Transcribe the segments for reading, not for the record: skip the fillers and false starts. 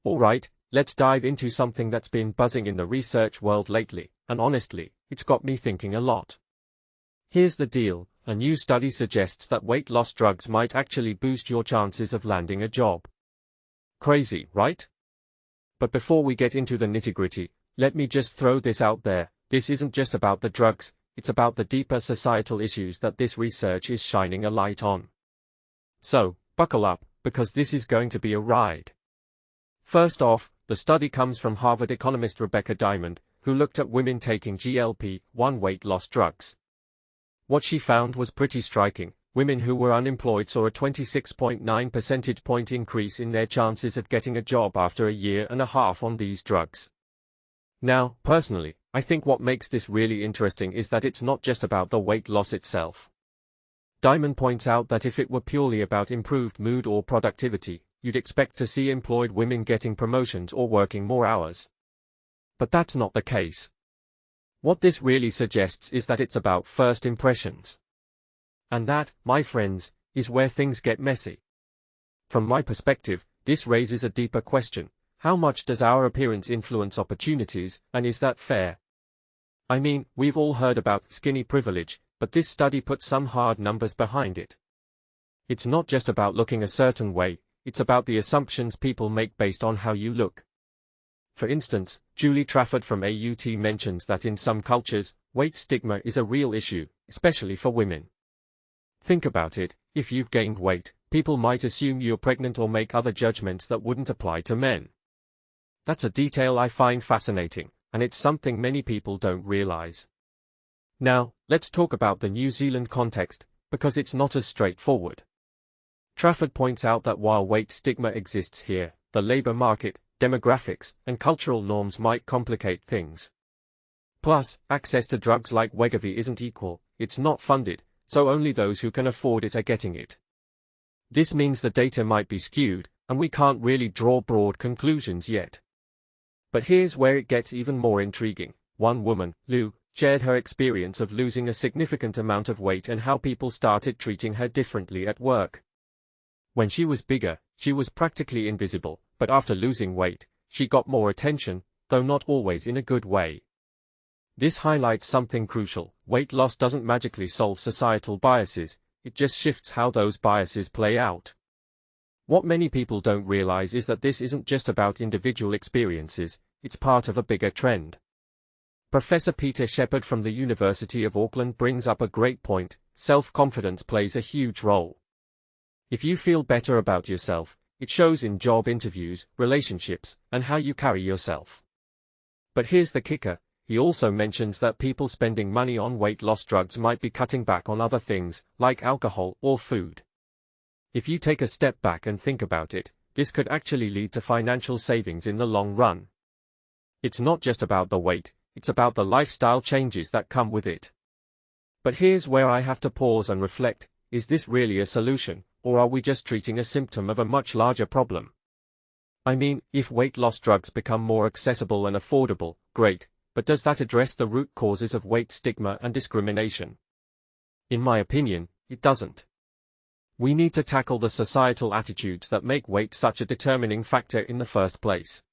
Alright, let's dive into something that's been buzzing in the research world lately, and honestly, it's got me thinking a lot. Here's the deal, a new study suggests that weight loss drugs might actually boost your chances of landing a job. Crazy, right? But before we get into the nitty-gritty, let me just throw this out there, this isn't just about the drugs, it's about the deeper societal issues that this research is shining a light on. So, buckle up, because this is going to be a ride. First off, the study comes from Harvard economist Rebecca Diamond, who looked at women taking GLP-1 weight loss drugs. What she found was pretty striking. Women who were unemployed saw a 26.9 percentage point increase in their chances of getting a job after a year and a half on these drugs. Now, personally, I think what makes this really interesting is that it's not just about the weight loss itself. Diamond points out that if it were purely about improved mood or productivity, you'd expect to see employed women getting promotions or working more hours. But that's not the case. What this really suggests is that it's about first impressions. And that, my friends, is where things get messy. From my perspective, this raises a deeper question. How much does our appearance influence opportunities, and is that fair? I mean, we've all heard about skinny privilege, but this study puts some hard numbers behind it. It's not just about looking a certain way, it's about the assumptions people make based on how you look. For instance, Julie Trafford from AUT mentions that in some cultures, weight stigma is a real issue, especially for women. Think about it, if you've gained weight, people might assume you're pregnant or make other judgments that wouldn't apply to men. That's a detail I find fascinating, and it's something many people don't realize. Now, let's talk about the New Zealand context, because it's not as straightforward. Trafford points out that while weight stigma exists here, the labor market, demographics, and cultural norms might complicate things. Plus, access to drugs like Wegovy isn't equal, it's not funded, so only those who can afford it are getting it. This means the data might be skewed, and we can't really draw broad conclusions yet. But here's where it gets even more intriguing. One woman, Lou, shared her experience of losing a significant amount of weight and how people started treating her differently at work. When she was bigger, she was practically invisible, but after losing weight, she got more attention, though not always in a good way. This highlights something crucial. Weight loss doesn't magically solve societal biases, it just shifts how those biases play out. What many people don't realize is that this isn't just about individual experiences, it's part of a bigger trend. Professor Peter Shepard from the University of Auckland brings up a great point. Self-confidence plays a huge role. If you feel better about yourself, it shows in job interviews, relationships, and how you carry yourself. But here's the kicker. He also mentions that people spending money on weight loss drugs might be cutting back on other things, like alcohol or food. If you take a step back and think about it, this could actually lead to financial savings in the long run. It's not just about the weight, it's about the lifestyle changes that come with it. But here's where I have to pause and reflect, is this really a solution, or are we just treating a symptom of a much larger problem? I mean, if weight loss drugs become more accessible and affordable, great, but does that address the root causes of weight stigma and discrimination? In my opinion, it doesn't. We need to tackle the societal attitudes that make weight such a determining factor in the first place.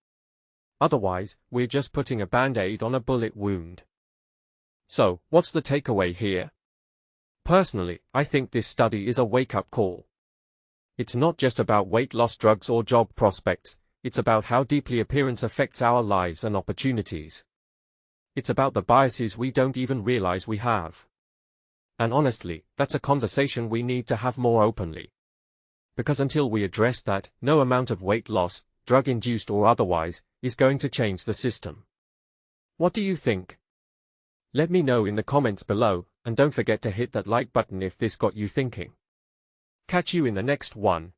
Otherwise, we're just putting a band-aid on a bullet wound. So, what's the takeaway here? Personally, I think this study is a wake-up call. It's not just about weight loss drugs or job prospects, it's about how deeply appearance affects our lives and opportunities. It's about the biases we don't even realize we have. And honestly, that's a conversation we need to have more openly. Because until we address that, no amount of weight loss, drug-induced or otherwise, is going to change the system. What do you think? Let me know in the comments below, and don't forget to hit that like button if this got you thinking. Catch you in the next one.